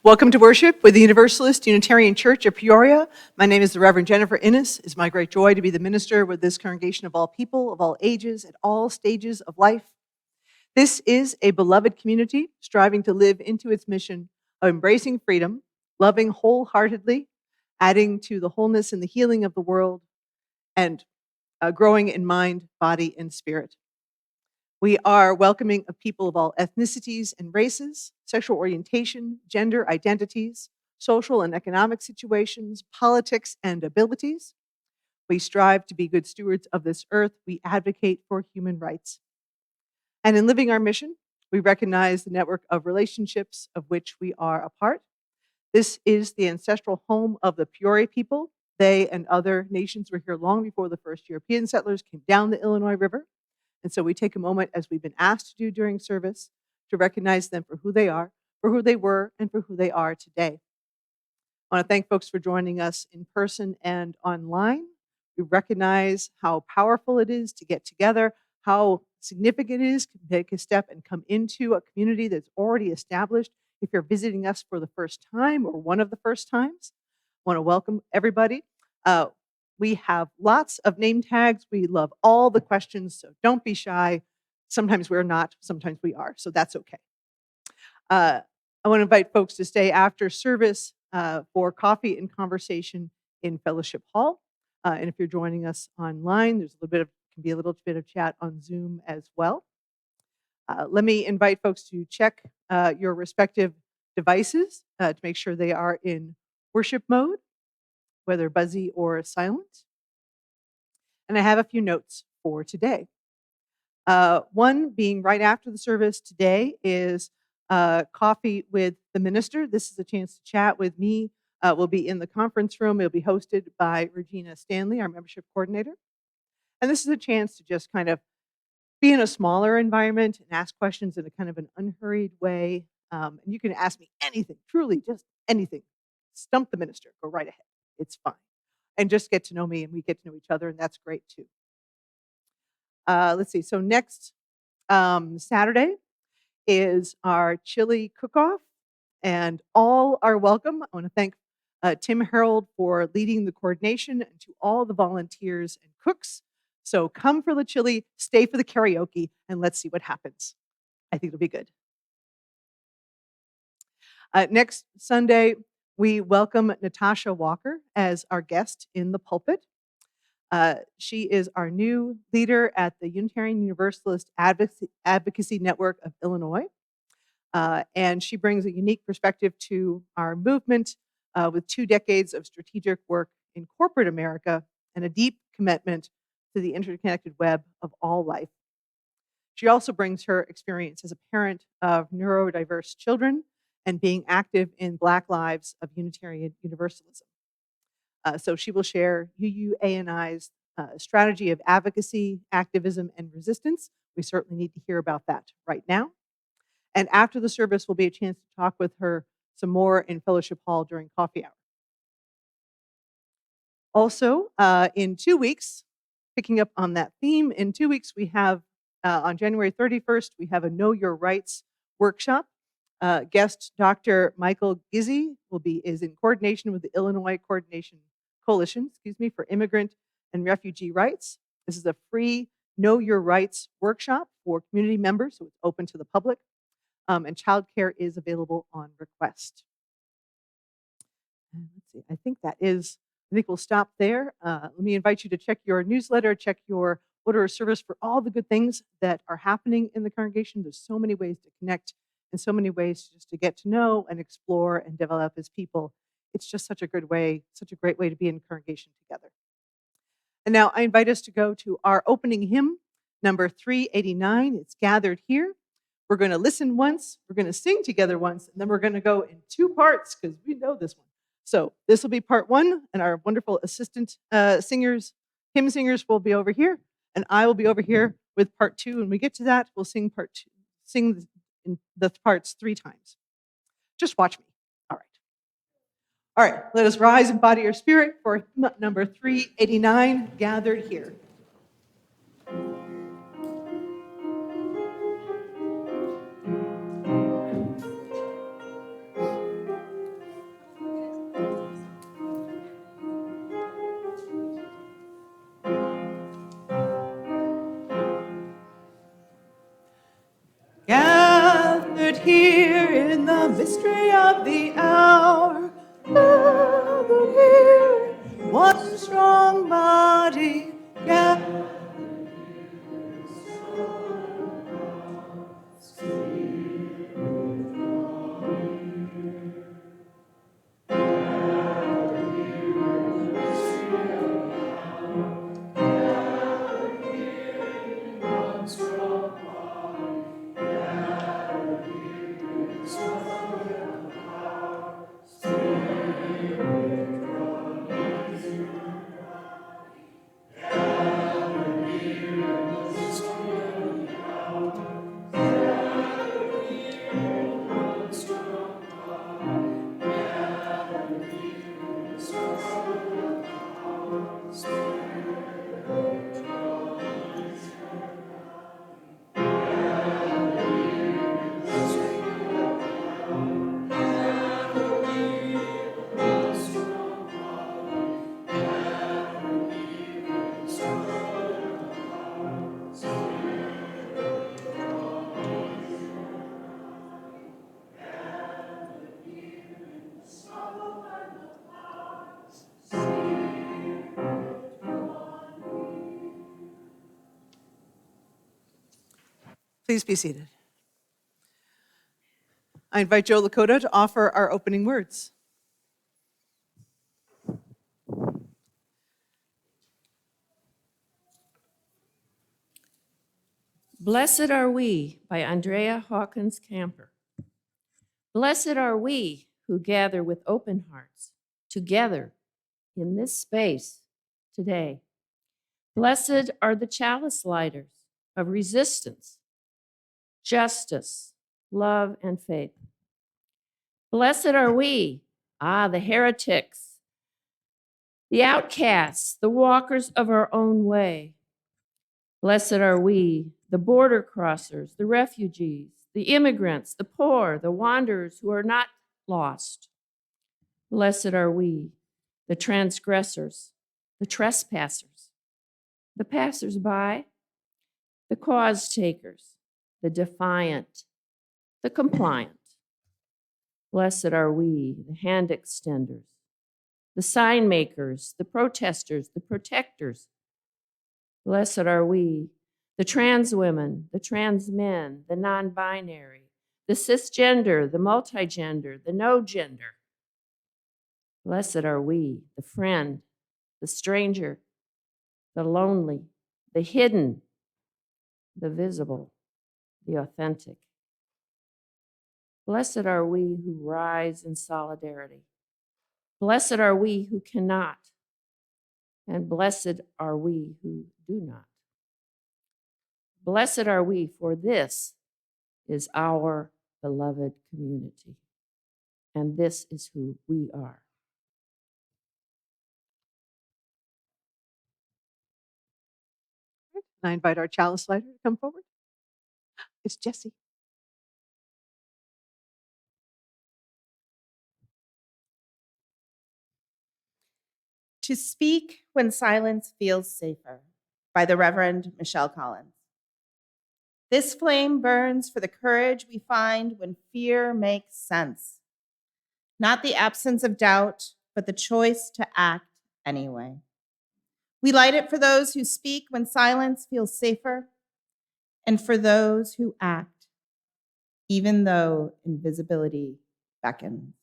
Welcome to worship with the Universalist Unitarian Church of Peoria. My name is the Reverend Innis. It's my great joy to be the minister with this congregation of all people, of all ages, at all stages of life. This is a beloved community striving to live into its mission of embracing freedom, loving wholeheartedly, adding to the wholeness and the healing of the world, and growing in mind, body, and spirit. We are welcoming of people of all ethnicities and races, sexual orientation, gender identities, social and economic situations, politics and abilities. We strive to be good stewards of this earth. We advocate for human rights. And in living our mission, we recognize the network of relationships of which we are a part. This is the ancestral home of the Peoria people. They and other nations were here long before the first European settlers came down the Illinois River. And so we take a moment, as we've been asked to do during service, to recognize them for who they are, for who they were, and for who they are today. I want to thank folks for joining us in person and online. We recognize how powerful it is to get together, how significant it is to take a step and come into a community that's already established. If you're visiting us for the first time or one of the first times, I want to welcome everybody. We have lots of name tags. We love all the questions, so don't be shy. Sometimes we're not, sometimes we are, so that's okay. I want to invite folks to stay after service for coffee and conversation in Fellowship Hall. And if you're joining us online, there's can be a little bit of chat on Zoom as well. Let me invite folks to check your respective devices to make sure they are in worship mode, whether buzzy or silent. And I have a few notes for today. One being right after the service today is coffee with the minister. This is a chance to chat with me. We'll be in the conference room. It'll be hosted by Regina Stanley, our membership coordinator. And this is a chance to just kind of be in a smaller environment and ask questions in a kind of an unhurried way. And you can ask me anything, truly just anything. Stump the minister, go right ahead. It's fine. and just get to know me, and we get to know each other, and that's great too. Let's see. So next Saturday is our chili cook-off, and all are welcome. I want to thank Tim Harold for leading the coordination, and to all the volunteers and cooks. So come for the chili, stay for the karaoke, and let's see what happens. I think it'll be good. Next Sunday, we welcome Natasha Walker as our guest in the pulpit. She is our new leader at the Unitarian Universalist Advocacy Network of Illinois. And she brings a unique perspective to our movement with 2 decades of strategic work in corporate America and a deep commitment to the interconnected web of all life. She also brings her experience as a parent of neurodiverse children and being active in Black Lives of Unitarian Universalism. So she will share UUANI's strategy of advocacy, activism, and resistance. We certainly need to hear about that right now. And after the service will be a chance to talk with her some more in Fellowship Hall during coffee hour. Also, in 2 weeks, picking up on that theme, in 2 weeks we have, on January 31st, we have a Know Your Rights workshop. Guest Dr. Michael Gizzi is in coordination with the Illinois Coalition for Immigrant and Refugee Rights. This is a free Know Your Rights workshop for community members, so it's open to the public. And childcare is available on request. And let's see, I think we'll stop there. Let me invite you to check your newsletter, check your order of service for all the good things that are happening in the congregation. There's so many ways to connect and so many ways just to get to know and explore and develop as people. It's just such a great way to be in congregation together. And now I invite us to go to our opening hymn, number 389. It's Gathered Here. We're going to listen once, we're going to sing together once, and then we're going to go in 2 parts because we know this one. So this will be part 1, and our wonderful assistant hymn singers will be over here, and I will be over here with part 2. When we get to that, we'll sing the parts 3 times. Just watch me. All right, let us rise in body or spirit for hymn number 389, Gathered Here. Gathered here in the mystery of the hour, gathered here, one strong body, gathered. Please be seated. I invite Joe Lakota to offer our opening words. Blessed Are We by Andrea Hawkins Camper. Blessed are we who gather with open hearts together in this space today. Blessed are the chalice lighters of resistance, justice, love, and faith. Blessed are we, the heretics the outcasts, the walkers of our own way. Blessed are we, the border crossers, the refugees, the immigrants, the poor, the wanderers who are not lost. Blessed are we, the transgressors, the trespassers, the passers-by, the cause takers, the defiant, the compliant. Blessed are we, the hand extenders, the sign makers, the protesters, the protectors. Blessed are we, the trans women, the trans men, the non-binary, the cisgender, the multigender, the no gender. Blessed are we, the friend, the stranger, the lonely, the hidden, the visible, the authentic. Blessed are we who rise in solidarity. Blessed are we who cannot, and blessed are we who do not. Blessed are we, for this is our beloved community, and this is who we are. I invite our chalice lighter to come forward. It's Jesse. To Speak When Silence Feels Safer by the Reverend Michelle Collins. This flame burns for the courage we find when fear makes sense. Not the absence of doubt, but the choice to act anyway. We light it for those who speak when silence feels safer, and for those who act, even though invisibility beckons.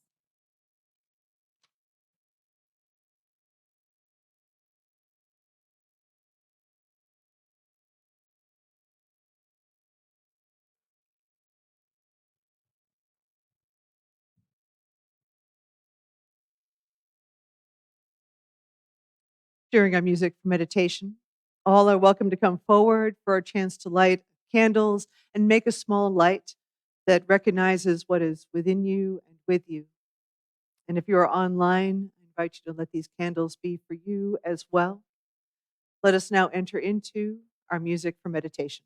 During our music for meditation, all are welcome to come forward for a chance to light candles and make a small light that recognizes what is within you and with you. And if you are online, I invite you to let these candles be for you as well. Let us now enter into our music for meditation.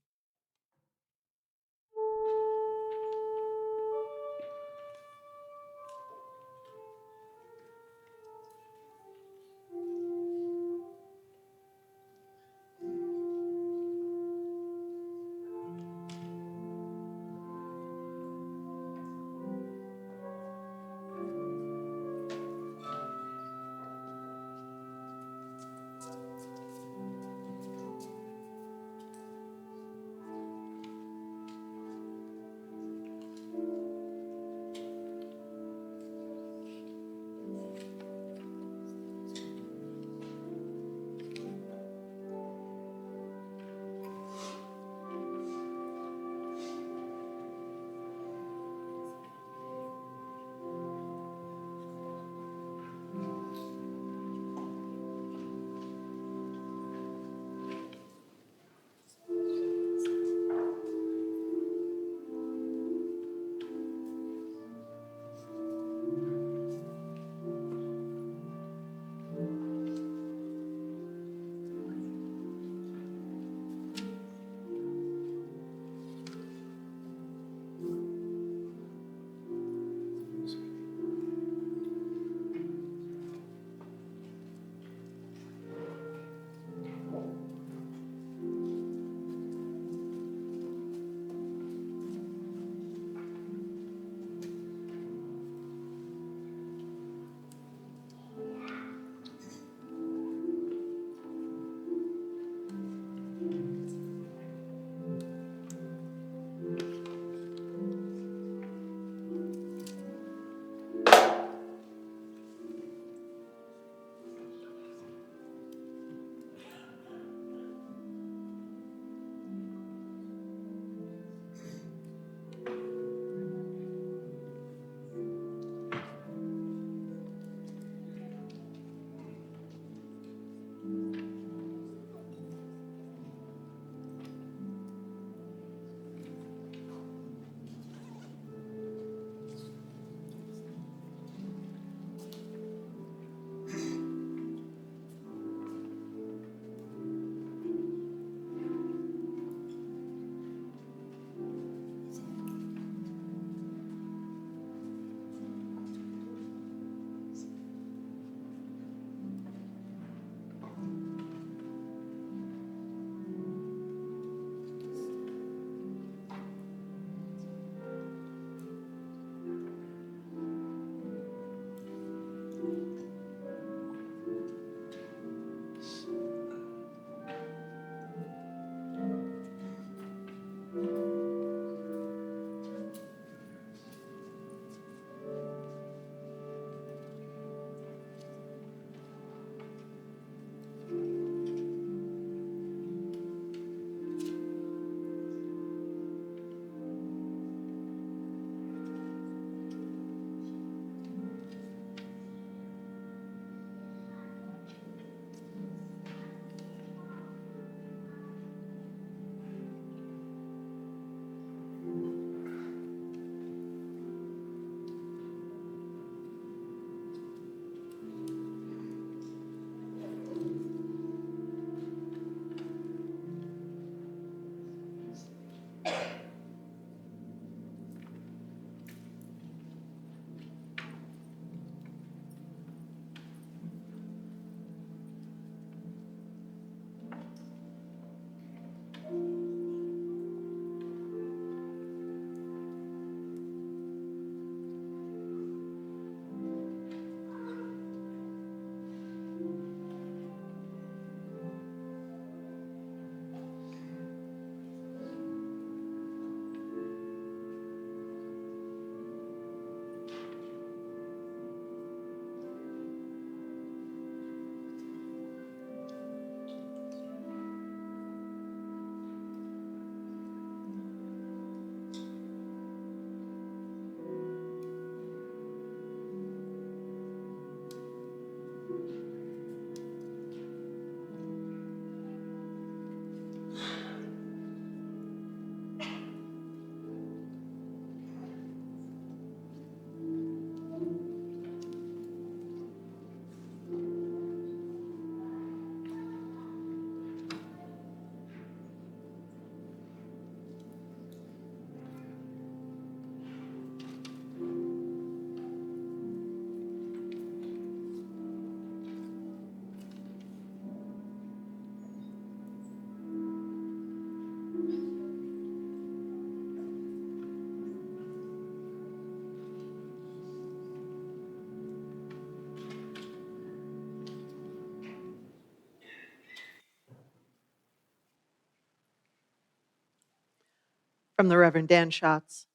From the Reverend Dan Schatz.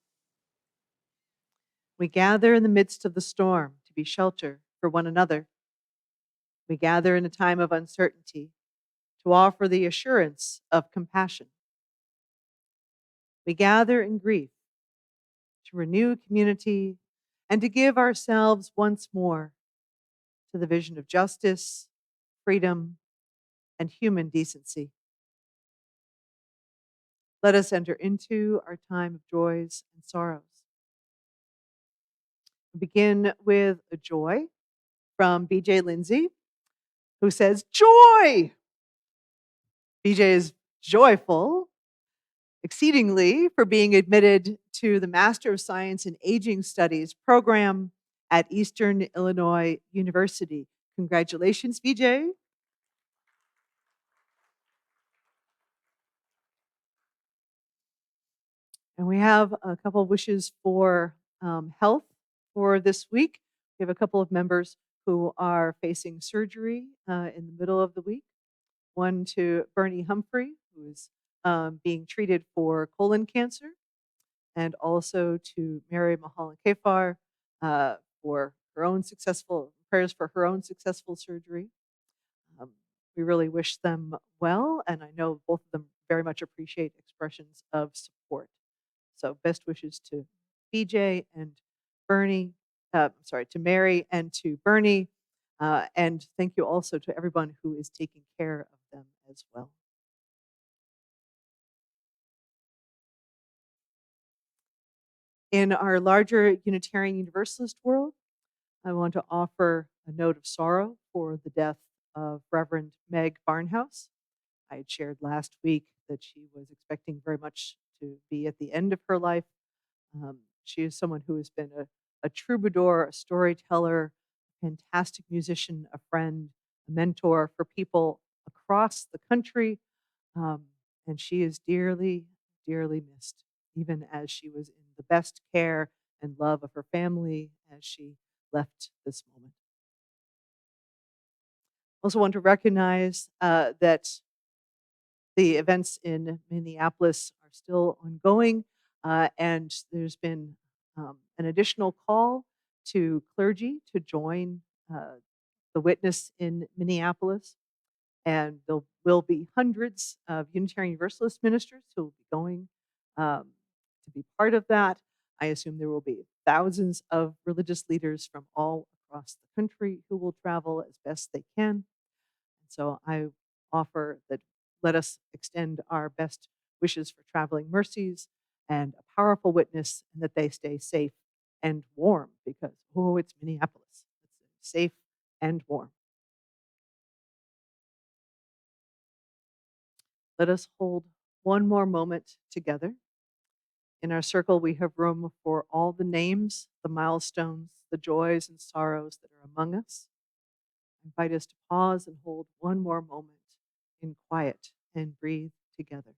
We gather in the midst of the storm to be shelter for one another. We gather in a time of uncertainty to offer the assurance of compassion. We gather in grief to renew community and to give ourselves once more to the vision of justice, freedom, and human decency. Let us enter into our time of joys and sorrows. We begin with a joy from BJ Lindsay, who says, "Joy!" BJ is joyful exceedingly for being admitted to the Master of Science in Aging Studies program at Eastern Illinois University. Congratulations, BJ. And we have a couple of wishes for health for this week. We have a couple of members who are facing surgery in the middle of the week. One to Bernie Humphrey, who is being treated for colon cancer, and also to Mary Mahalan Kefar for her own successful prayers for her own successful surgery. We really wish them well, and I know both of them very much appreciate expressions of support. So best wishes to BJ and Bernie, to Mary and to Bernie, and thank you also to everyone who is taking care of them as well. In our larger Unitarian Universalist world, I want to offer a note of sorrow for the death of Reverend Meg Barnhouse. I had shared last week that she was expecting very much to be at the end of her life. She is someone who has been a troubadour, a storyteller, a fantastic musician, a friend, a mentor for people across the country. And she is dearly, dearly missed, even as she was in the best care and love of her family as she left this moment. Also want to recognize that the events in Minneapolis are still ongoing, and there's been an additional call to clergy to join the witness in Minneapolis. And there will be hundreds of Unitarian Universalist ministers who will be going to be part of that. I assume there will be thousands of religious leaders from all across the country who will travel as best they can. And so I offer that let us extend our best wishes for traveling mercies and a powerful witness, and that they stay safe and warm because, oh, it's Minneapolis. It's safe and warm. Let us hold one more moment together. In our circle, we have room for all the names, the milestones, the joys and sorrows that are among us. I invite us to pause and hold one more moment in quiet and breathe together.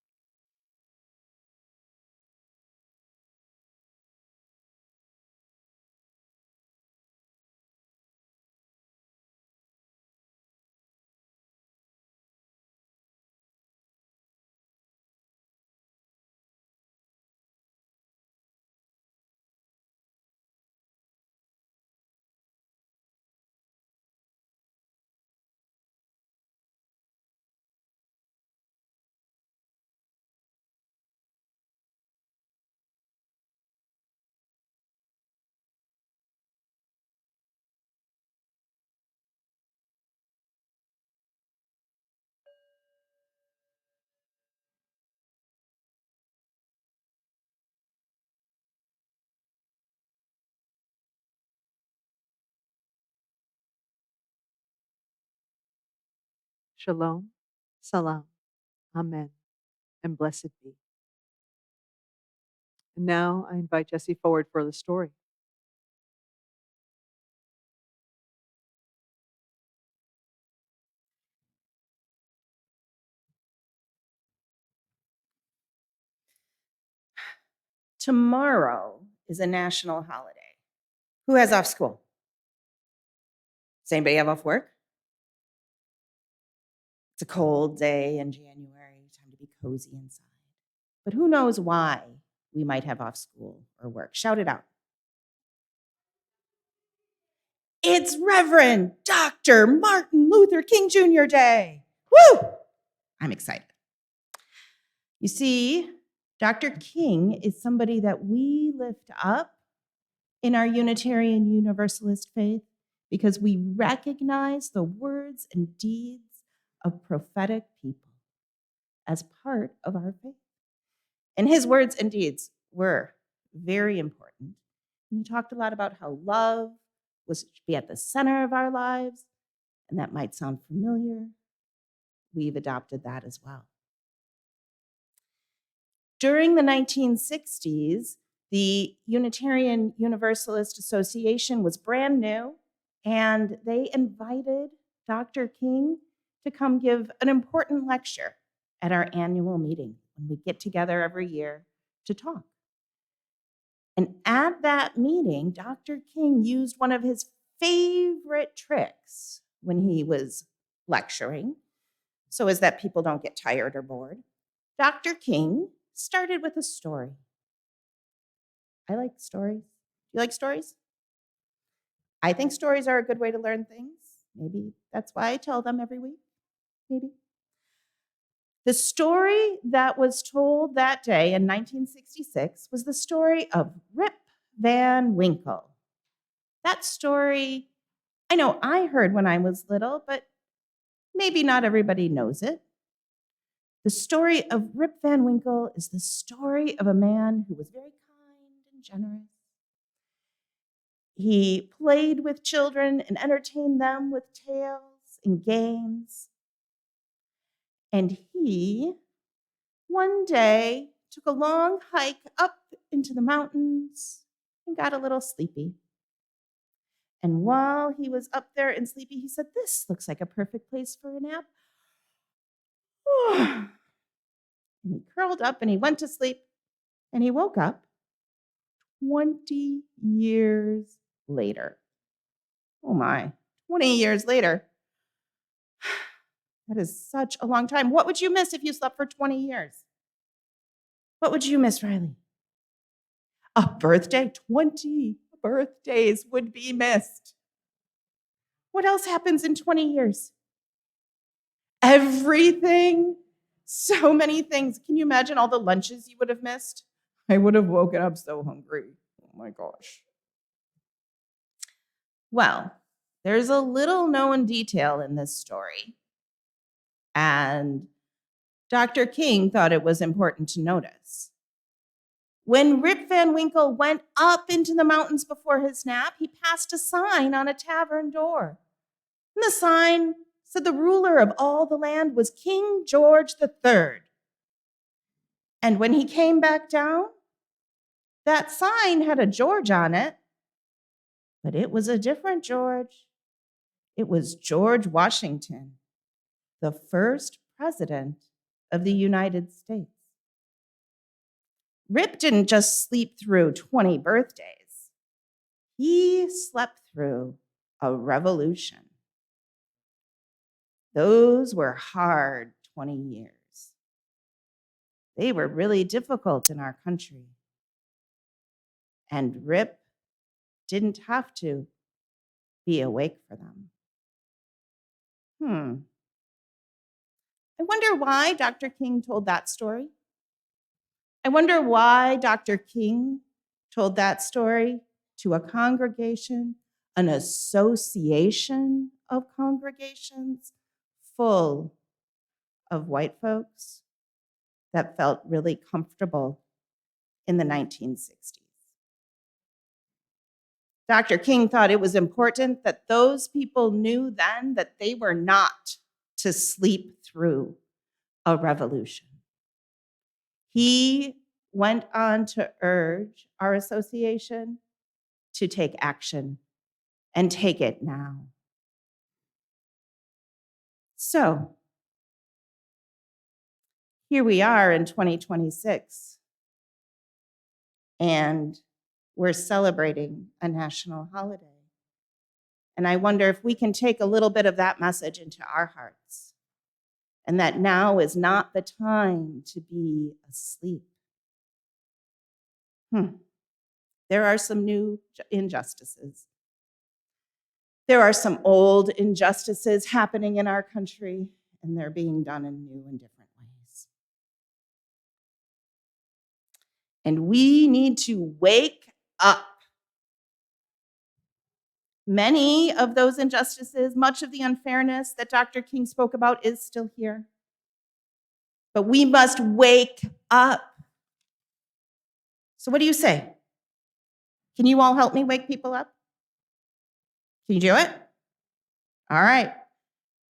Shalom, salam, amen, and blessed be. And now I invite Jesse forward for the story. Tomorrow is a national holiday. Who has off school? Does anybody have off work? It's a cold day in January, time to be cozy inside. But who knows why we might have off school or work. Shout it out. It's Reverend Dr. Martin Luther King Jr. Day. Woo! I'm excited. You see, Dr. King is somebody that we lift up in our Unitarian Universalist faith because we recognize the words and deeds of prophetic people as part of our faith. And his words and deeds were very important. And he talked a lot about how love was to be at the center of our lives, and that might sound familiar. We've adopted that as well. During the 1960s, the Unitarian Universalist Association was brand new, and they invited Dr. King to come give an important lecture at our annual meeting when we get together every year to talk. And at that meeting, Dr. King used one of his favorite tricks when he was lecturing, so as that people don't get tired or bored. Dr. King started with a story. I like stories. Do you like stories? I think stories are a good way to learn things. Maybe that's why I tell them every week. Maybe. The story that was told that day in 1966 was the story of Rip Van Winkle. That story, I know I heard when I was little, but maybe not everybody knows it. The story of Rip Van Winkle is the story of a man who was very kind and generous. He played with children and entertained them with tales and games. And he, one day, took a long hike up into the mountains and got a little sleepy. And while he was up there and sleepy, he said, "This looks like a perfect place for a nap." And he curled up and he went to sleep, and he woke up 20 years later. Oh my, 20 years later. That is such a long time. What would you miss if you slept for 20 years? What would you miss, Riley? A birthday. 20 birthdays would be missed. What else happens in 20 years? Everything. So many things. Can you imagine all the lunches you would have missed? I would have woken up so hungry. Oh my gosh. Well, there's a little known detail in this story, and Dr. King thought it was important to notice. When Rip Van Winkle went up into the mountains before his nap, he passed a sign on a tavern door. And the sign said the ruler of all the land was King George III. And when he came back down, that sign had a George on it, but it was a different George. It was George Washington, the first president of the United States. Rip didn't just sleep through 20 birthdays. He slept through a revolution. Those were hard 20 years. They were really difficult in our country. And Rip didn't have to be awake for them. I wonder why Dr. King told that story. I wonder why Dr. King told that story to a congregation, an association of congregations full of white folks that felt really comfortable in the 1960s. Dr. King thought it was important that those people knew then that they were not to sleep through a revolution. He went on to urge our association to take action and take it now. So, here we are in 2026, and we're celebrating a national holiday. And I wonder if we can take a little bit of that message into our hearts, and that now is not the time to be asleep. There are some new injustices. There are some old injustices happening in our country, and they're being done in new and different ways. And we need to wake up. Many of those injustices, much of the unfairness that Dr. King spoke about is still here. But we must wake up. So what do you say? Can you all help me wake people up? Can you do it? All right.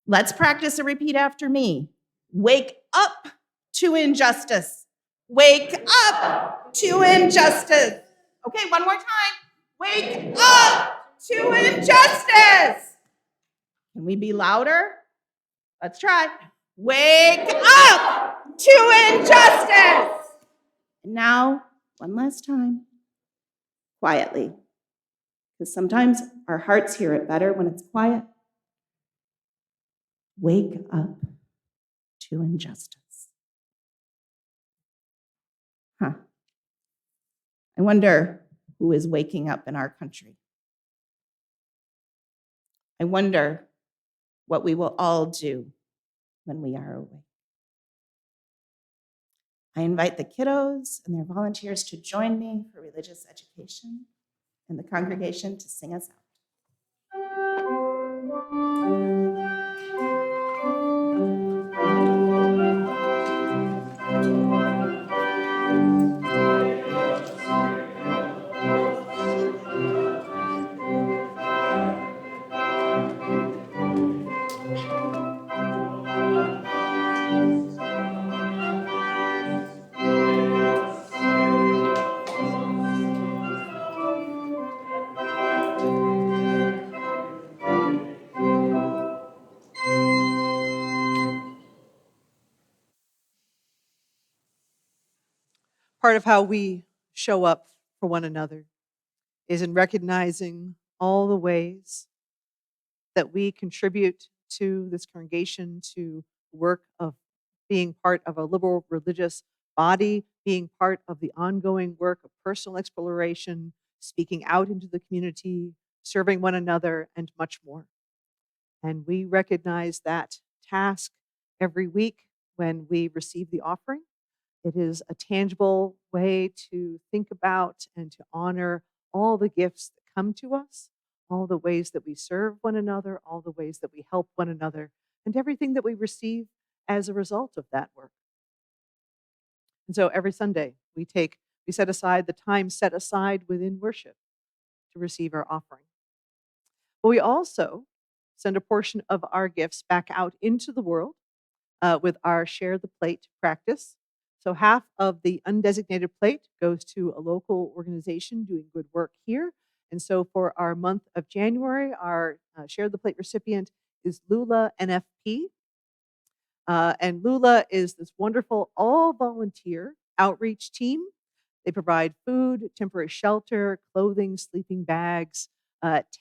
Let's practice a repeat after me. Wake up to injustice. Wake up to injustice. Okay, one more time. Wake up to injustice. Can we be louder? Let's try. Wake up to injustice. And now, one last time, quietly, because sometimes our hearts hear it better when it's quiet. Wake up to injustice. I wonder who is waking up in our country. I wonder what we will all do when we are awake. I invite the kiddos and their volunteers to join me for religious education and the congregation to sing us out. Part of how we show up for one another is in recognizing all the ways that we contribute to this congregation, to work of being part of a liberal religious body, being part of the ongoing work of personal exploration, speaking out into the community, serving one another, and much more. And we recognize that task every week when we receive the offering. It is a tangible way to think about and to honor all the gifts that come to us, all the ways that we serve one another, all the ways that we help one another, and everything that we receive as a result of that work. And so every Sunday we set aside the time set aside within worship to receive our offering. But we also send a portion of our gifts back out into the world with our Share the Plate practice. So half of the undesignated plate goes to a local organization doing good work here. And so for our month of January, our Share the Plate recipient is Lula NFP. And Lula is this wonderful all-volunteer outreach team. They provide food, temporary shelter, clothing, sleeping bags,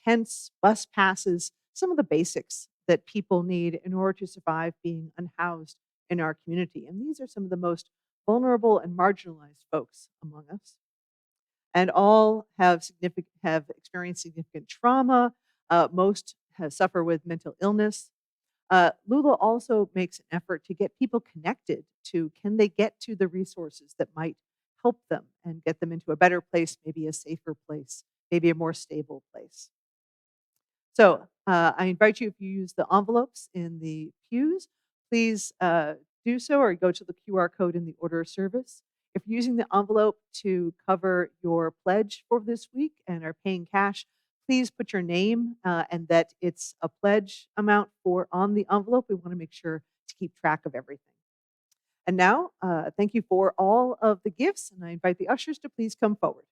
tents, bus passes, some of the basics that people need in order to survive being unhoused in our community. And these are some of the most vulnerable and marginalized folks among us. And all have experienced significant trauma. Most suffer with mental illness. Lula also makes an effort to get people connected to, can they get to the resources that might help them and get them into a better place, maybe a safer place, maybe a more stable place. So I invite you, if you use the envelopes in the pews, please do so, or go to the QR code in the order of service. If you're using the envelope to cover your pledge for this week and are paying cash, please put your name and that it's a pledge amount on the envelope. We want to make sure to keep track of everything. And now, thank you for all of the gifts, and I invite the ushers to please come forward.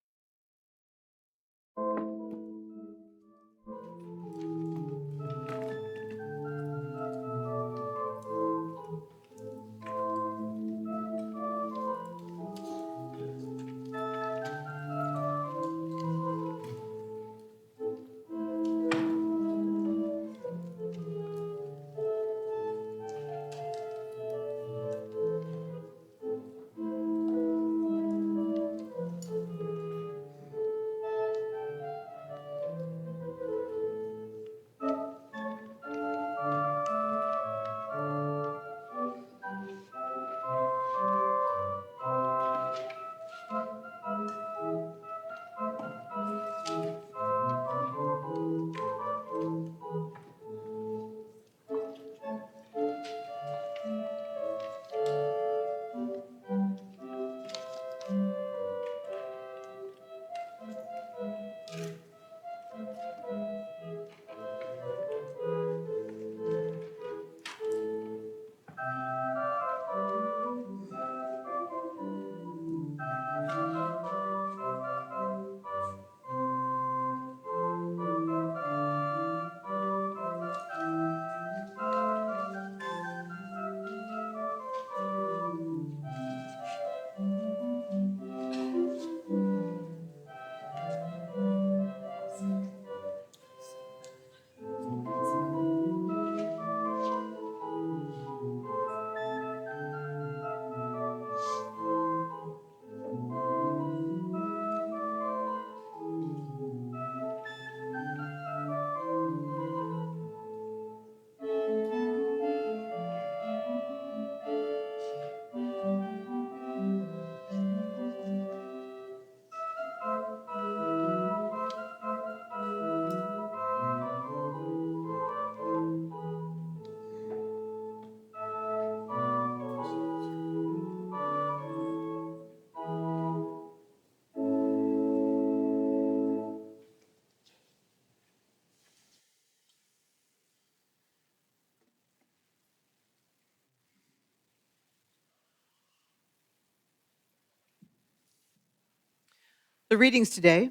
The readings today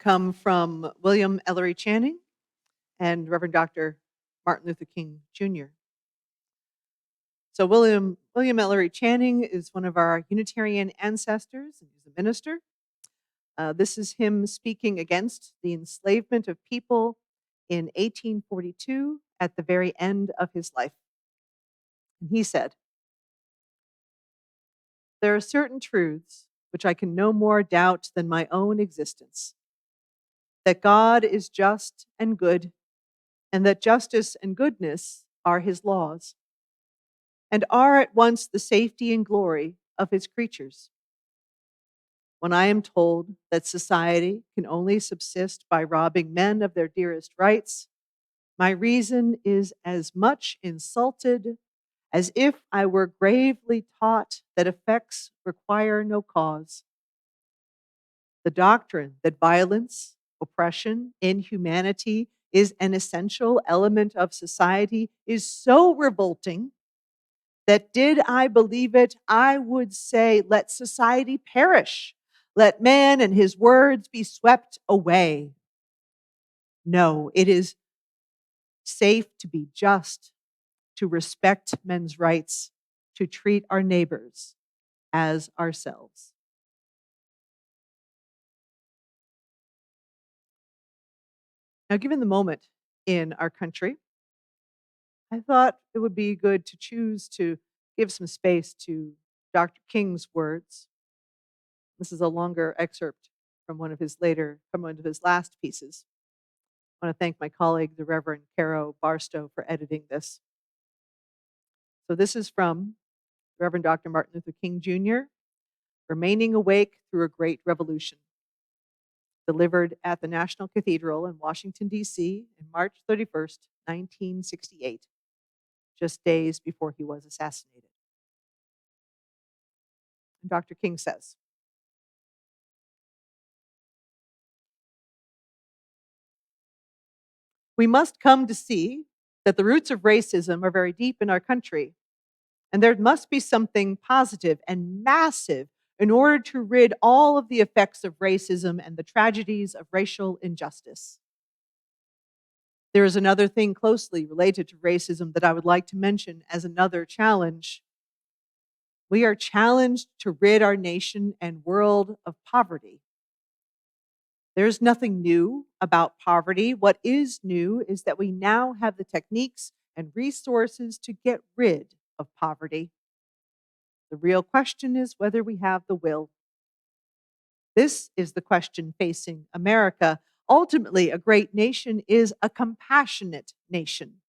come from William Ellery Channing and Reverend Dr. Martin Luther King Jr. So William Ellery Channing is one of our Unitarian ancestors, and he's a minister. This is him speaking against the enslavement of people in 1842 at the very end of his life. And he said, "There are certain truths which I can no more doubt than my own existence, that God is just and good, and that justice and goodness are his laws, and are at once the safety and glory of his creatures. When I am told that society can only subsist by robbing men of their dearest rights, my reason is as much insulted as if I were gravely taught that effects require no cause. The doctrine that violence, oppression, inhumanity is an essential element of society is so revolting that did I believe it, I would say, let society perish. Let man and his words be swept away. No, it is safe to be just, to respect men's rights, to treat our neighbors as ourselves." Now, given the moment in our country, I thought it would be good to choose to give some space to Dr. King's words. This is a longer excerpt from one of his last pieces. I want to thank my colleague, the Reverend Caro Barstow, for editing this. So this is from Reverend Dr. Martin Luther King Jr., Remaining Awake Through a Great Revolution, delivered at the National Cathedral in Washington, D.C. on March 31st, 1968, just days before he was assassinated. And Dr. King says, "We must come to see that the roots of racism are very deep in our country, and there must be something positive and massive in order to rid all of the effects of racism and the tragedies of racial injustice. There is another thing closely related to racism that I would like to mention as another challenge. We are challenged to rid our nation and world of poverty. There's nothing new about poverty. What is new is that we now have the techniques and resources to get rid of poverty. The real question is whether we have the will. This is the question facing America. Ultimately, a great nation is a compassionate nation.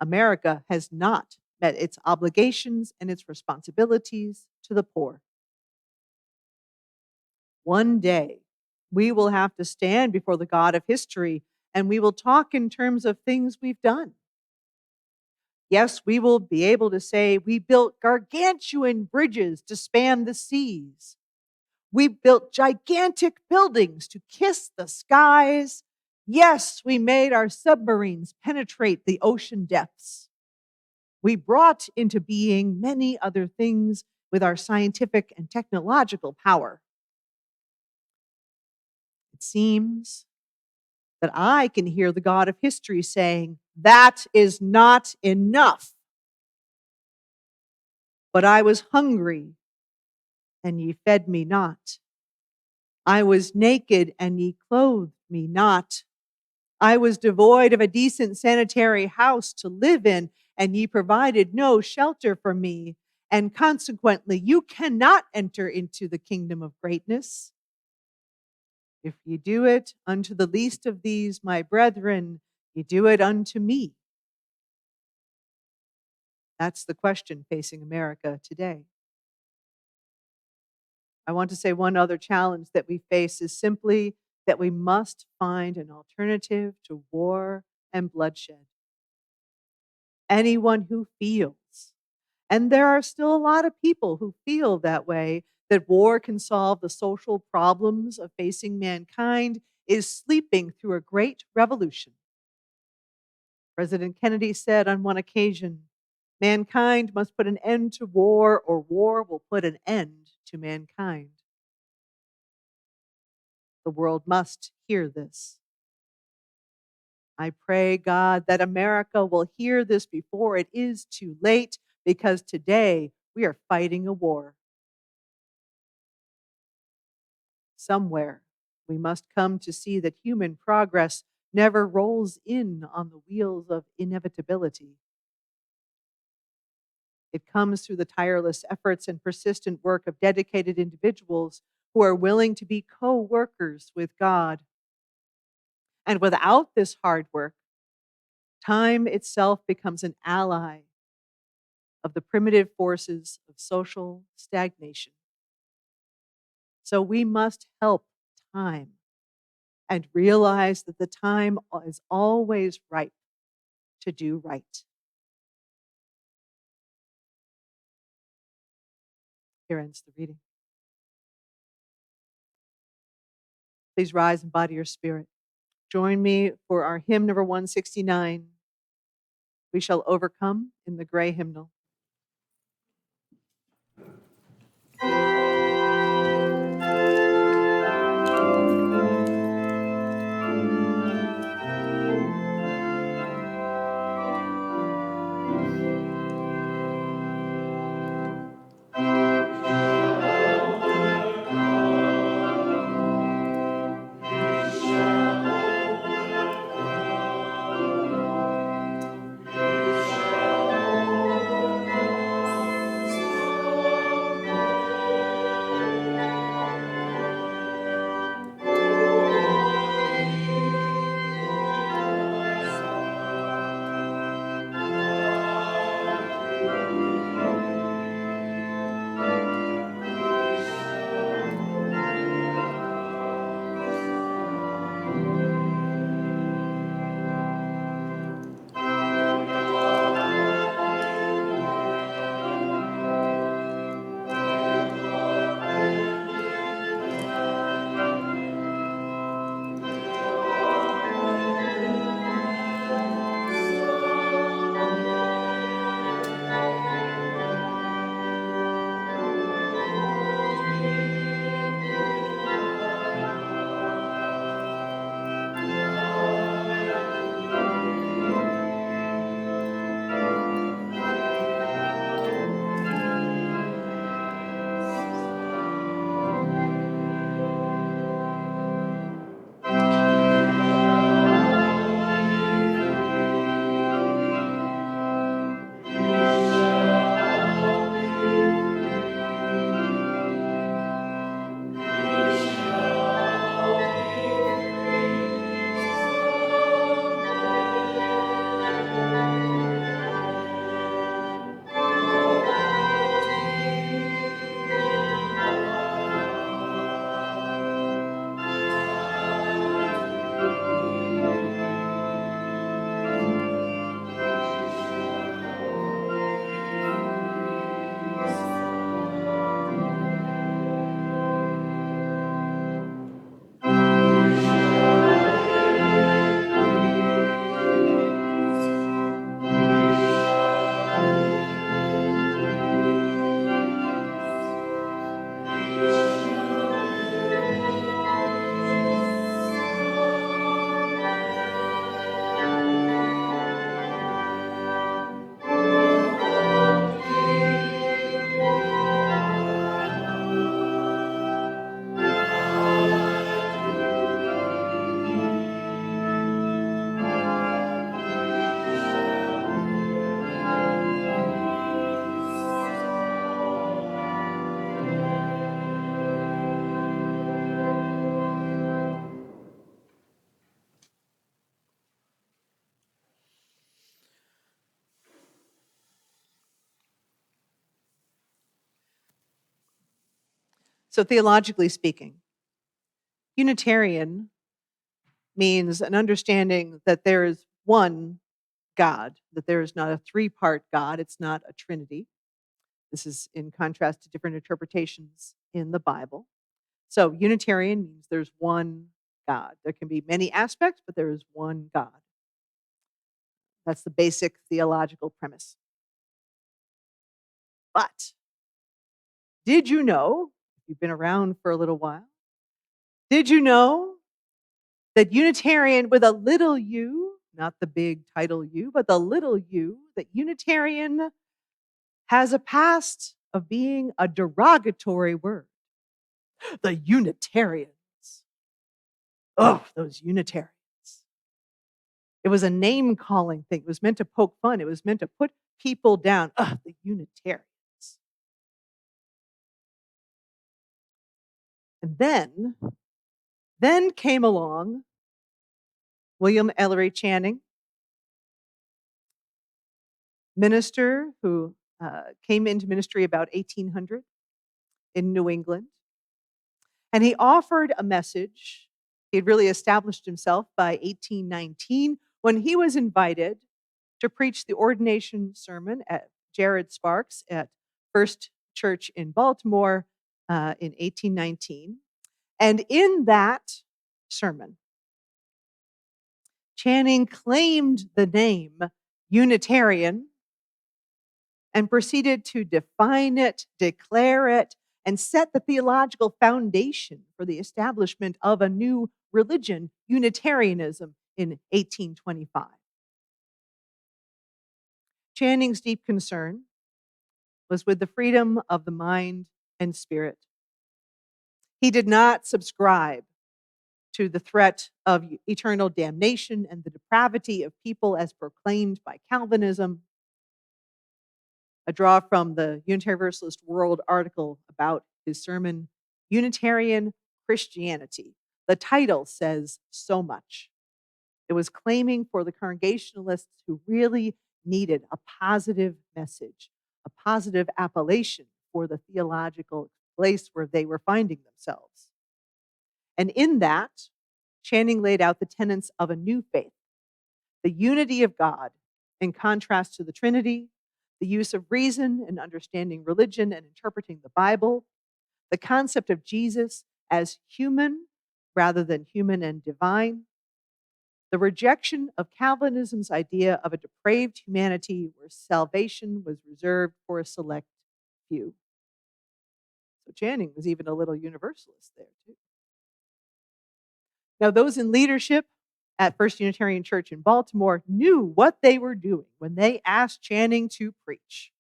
America has not met its obligations and its responsibilities to the poor. One day, we will have to stand before the God of history and we will talk in terms of things we've done. Yes, we will be able to say we built gargantuan bridges to span the seas. We built gigantic buildings to kiss the skies. Yes, we made our submarines penetrate the ocean depths. We brought into being many other things with our scientific and technological power. It seems that I can hear the God of history saying, that is not enough. But I was hungry, and ye fed me not. I was naked, and ye clothed me not. I was devoid of a decent sanitary house to live in, and ye provided no shelter for me. And consequently, you cannot enter into the kingdom of greatness. If ye do it unto the least of these, my brethren, ye do it unto me." That's the question facing America today. I want to say one other challenge that we face is simply that we must find an alternative to war and bloodshed. Anyone who feels, and there are still a lot of people who feel that way, that war can solve the social problems of facing mankind is sleeping through a great revolution. President Kennedy said on one occasion, "Mankind must put an end to war, or war will put an end to mankind." The world must hear this. I pray, God, that America will hear this before it is too late, because today we are fighting a war. Somewhere we must come to see that human progress never rolls in on the wheels of inevitability. It comes through the tireless efforts and persistent work of dedicated individuals who are willing to be co-workers with God. And without this hard work, time itself becomes an ally of the primitive forces of social stagnation. So we must help time and realize that the time is always ripe to do right. Here ends the reading. Please rise and body your spirit. Join me for our hymn number 169. We shall overcome in the gray hymnal. So, theologically speaking, Unitarian means an understanding that there is one God, that there is not a three-part God, it's not a trinity. This is in contrast to different interpretations in the Bible. So, Unitarian means there's one God. There can be many aspects, but there is one God. That's the basic theological premise. But did you know, if you've been around for a little while, Did you know that Unitarian with a little u, not the big title U, but the little u, that Unitarian has a past of being a derogatory word? The Unitarians. Oh, those Unitarians. It was a name calling thing. It was meant to poke fun. It was meant to put people down. Ugh, the Unitarians. And then came along William Ellery Channing, minister who came into ministry about 1800 in New England. And he offered a message. He had really established himself by 1819 when he was invited to preach the ordination sermon at Jared Sparks at First Church in Baltimore in 1819. And in that sermon, Channing claimed the name Unitarian and proceeded to define it, declare it, and set the theological foundation for the establishment of a new religion, Unitarianism, in 1825. Channing's deep concern was with the freedom of the mind and spirit. He did not subscribe to the threat of eternal damnation and the depravity of people as proclaimed by Calvinism. A draw from the Unitarian Universalist World article about his sermon, Unitarian Christianity. The title says so much. It was claiming for the Congregationalists who really needed a positive message, a positive appellation for the theological place where they were finding themselves. And in that, Channing laid out the tenets of a new faith, the unity of God in contrast to the Trinity, the use of reason in understanding religion and interpreting the Bible, the concept of Jesus as human rather than human and divine, the rejection of Calvinism's idea of a depraved humanity where salvation was reserved for a select few. So Channing was even a little universalist there, too. Now, those in leadership at First Unitarian Church in Baltimore knew what they were doing when they asked Channing to preach.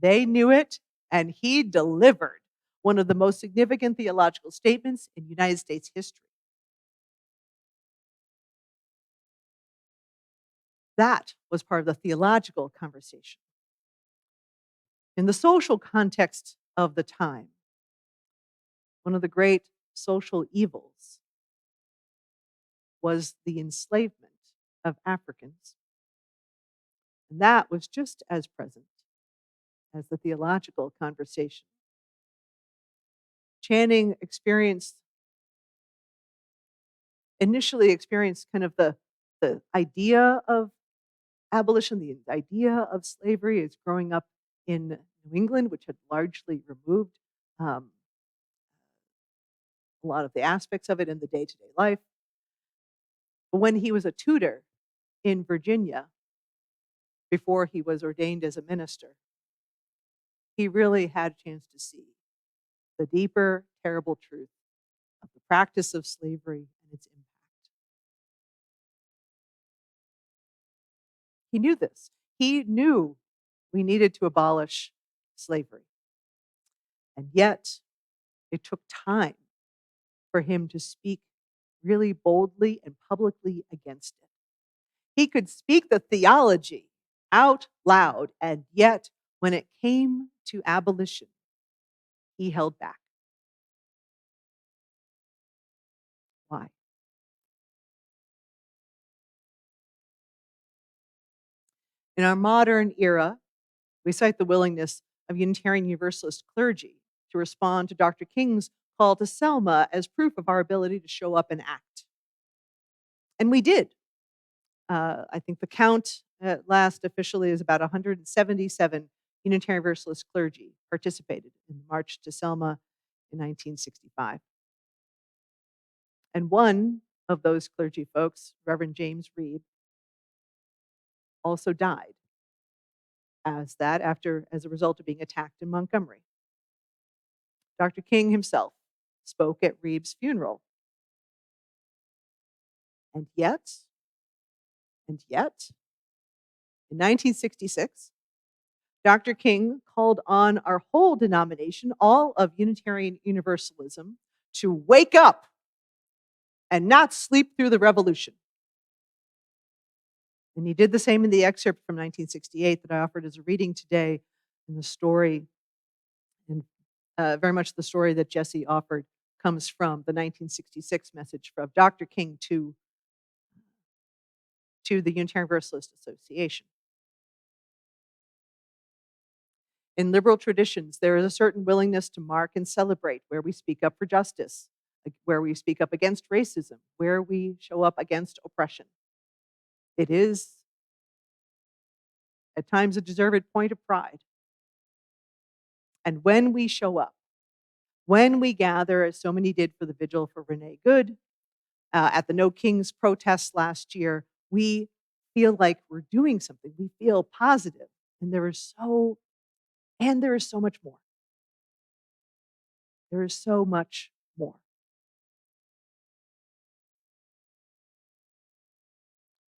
They knew it, and he delivered one of the most significant theological statements in United States history. That was part of the theological conversation. In the social context of the time, one of the great social evils was the enslavement of Africans. And that was just as present as the theological conversation. Channing initially experienced kind of the idea of abolition, the idea of slavery is growing up in New England, which had largely removed a lot of the aspects of it in the day-to-day life. But when he was a tutor in Virginia, before he was ordained as a minister, he really had a chance to see the deeper, terrible truth of the practice of slavery and its impact. He knew this. He knew we needed to abolish slavery. And yet, it took time for him to speak really boldly and publicly against it. He could speak the theology out loud, and yet, when it came to abolition, he held back. Why? In our modern era, we cite the willingness of Unitarian Universalist clergy to respond to Dr. King's call to Selma as proof of our ability to show up and act. And we did. I think the count at last officially is about 177 Unitarian Universalist clergy participated in the March to Selma in 1965. And one of those clergy folks, Reverend James Reeb, also died as a result of being attacked in Montgomery. Dr. King himself spoke at Reeb's funeral And yet, in 1966, Dr. King called on our whole denomination, all of Unitarian Universalism, to wake up and not sleep through the revolution. And he did the same in the excerpt from 1968 that I offered as a reading today in the story, and very much the story that Jesse offered comes from the 1966 message from Dr. King to the Unitarian Universalist Association. In liberal traditions, there is a certain willingness to mark and celebrate where we speak up for justice, where we speak up against racism, where we show up against oppression. It is, at times, a deserved point of pride. And when we show up, when we gather, as so many did for the vigil for Renee Good, at the No Kings protests last year, we feel like we're doing something. We feel positive, and there is so much more. There is so much more.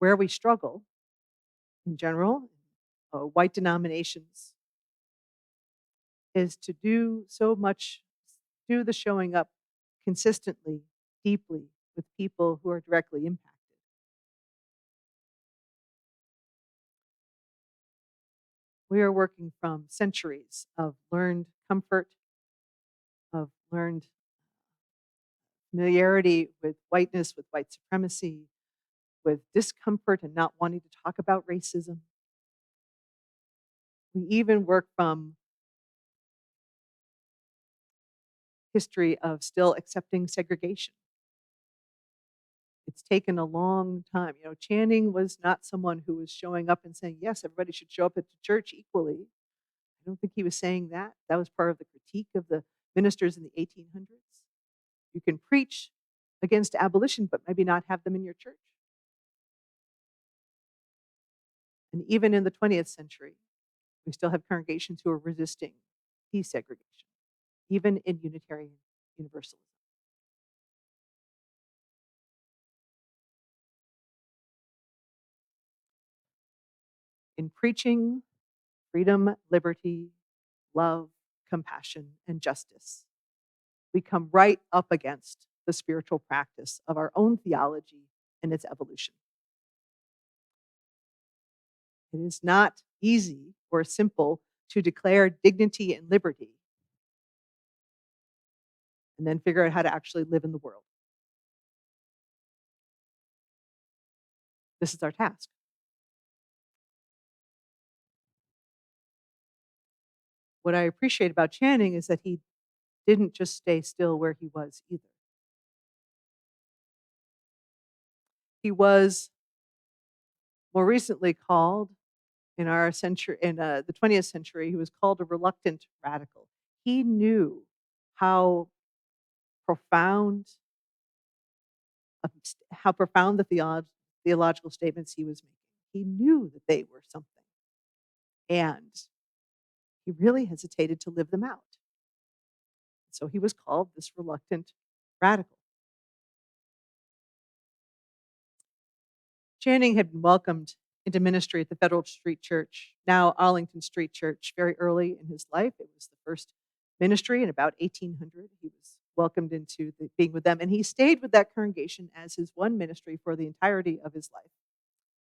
Where we struggle, in general, white denominations, is to do the showing up consistently, deeply with people who are directly impacted. We are working from centuries of learned comfort, of learned familiarity with whiteness, with white supremacy, with discomfort and not wanting to talk about racism. We even work from history of still accepting segregation. It's taken a long time. Channing was not someone who was showing up and saying, yes, everybody should show up at the church equally. I don't think he was saying that. That was part of the critique of the ministers in the 1800s. You can preach against abolition, but maybe not have them in your church. And even in the 20th century, we still have congregations who are resisting desegregation, even in Unitarian Universalism. In preaching freedom, liberty, love, compassion, and justice, we come right up against the spiritual practice of our own theology and its evolution. It is not easy or simple to declare dignity and liberty and then figure out how to actually live in the world. This is our task. What I appreciate about Channing is that he didn't just stay still where he was either. He was more recently called in our century, in the 20th century, he was called a reluctant radical. He knew how profound, the theological statements he was making. He knew that they were something, and he really hesitated to live them out. So he was called this reluctant radical. Channing had been welcomed into ministry at the Federal Street Church, now Arlington Street Church, very early in his life. It was the first ministry in about 1800. He was welcomed into being with them, and he stayed with that congregation as his one ministry for the entirety of his life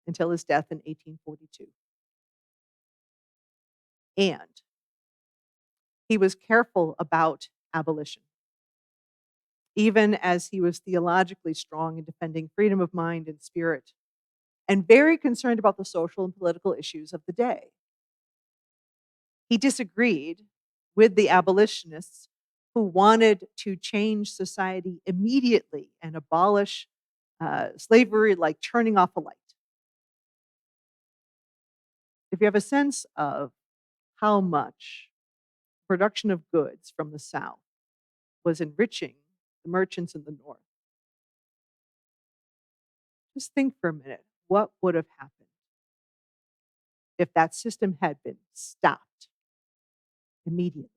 until his death in 1842. And he was careful about abolition, even as he was theologically strong in defending freedom of mind and spirit, and very concerned about the social and political issues of the day. He disagreed with the abolitionists who wanted to change society immediately and abolish slavery like turning off a light. If you have a sense of how much production of goods from the South was enriching the merchants in the North, just think for a minute, what would have happened if that system had been stopped immediately?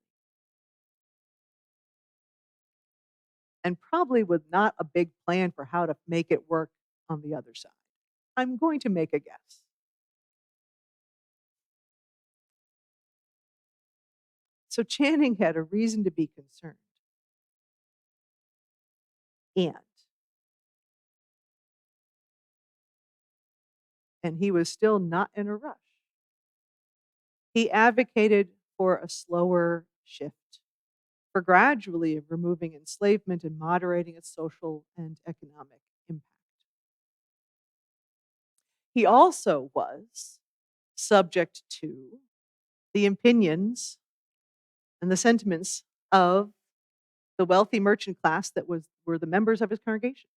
And probably with not a big plan for how to make it work on the other side. I'm going to make a guess. So Channing had a reason to be concerned. And he was still not in a rush. He advocated for a slower shift, for gradually removing enslavement and moderating its social and economic impact. He also was subject to the opinions and the sentiments of the wealthy merchant class that were the members of his congregation.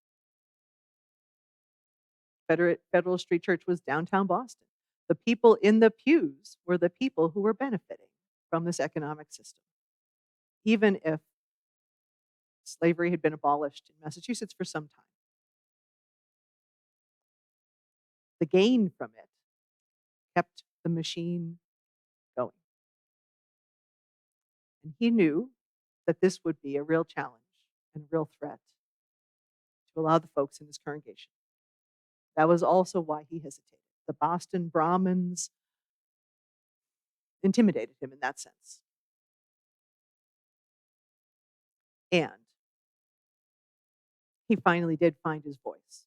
Federal Street Church was downtown Boston. The people in the pews were the people who were benefiting from this economic system, even if slavery had been abolished in Massachusetts for some time. The gain from it kept the machine going. And he knew that this would be a real challenge and a real threat to a lot of the folks in his congregation. That was also why he hesitated. The Boston Brahmins intimidated him in that sense. And he finally did find his voice.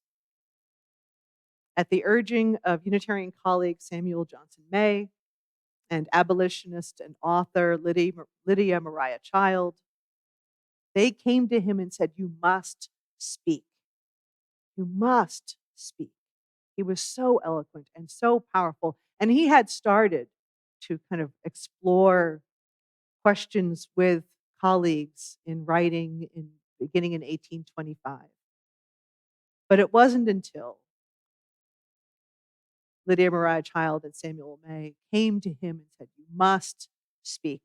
At the urging of Unitarian colleague Samuel Johnson May and abolitionist and author Lydia Mariah Child, they came to him and said, "You must speak. You must speak." He was so eloquent and so powerful. And he had started to kind of explore questions with colleagues in writing beginning in 1825. But it wasn't until Lydia Mariah Child and Samuel May came to him and said, "You must speak,"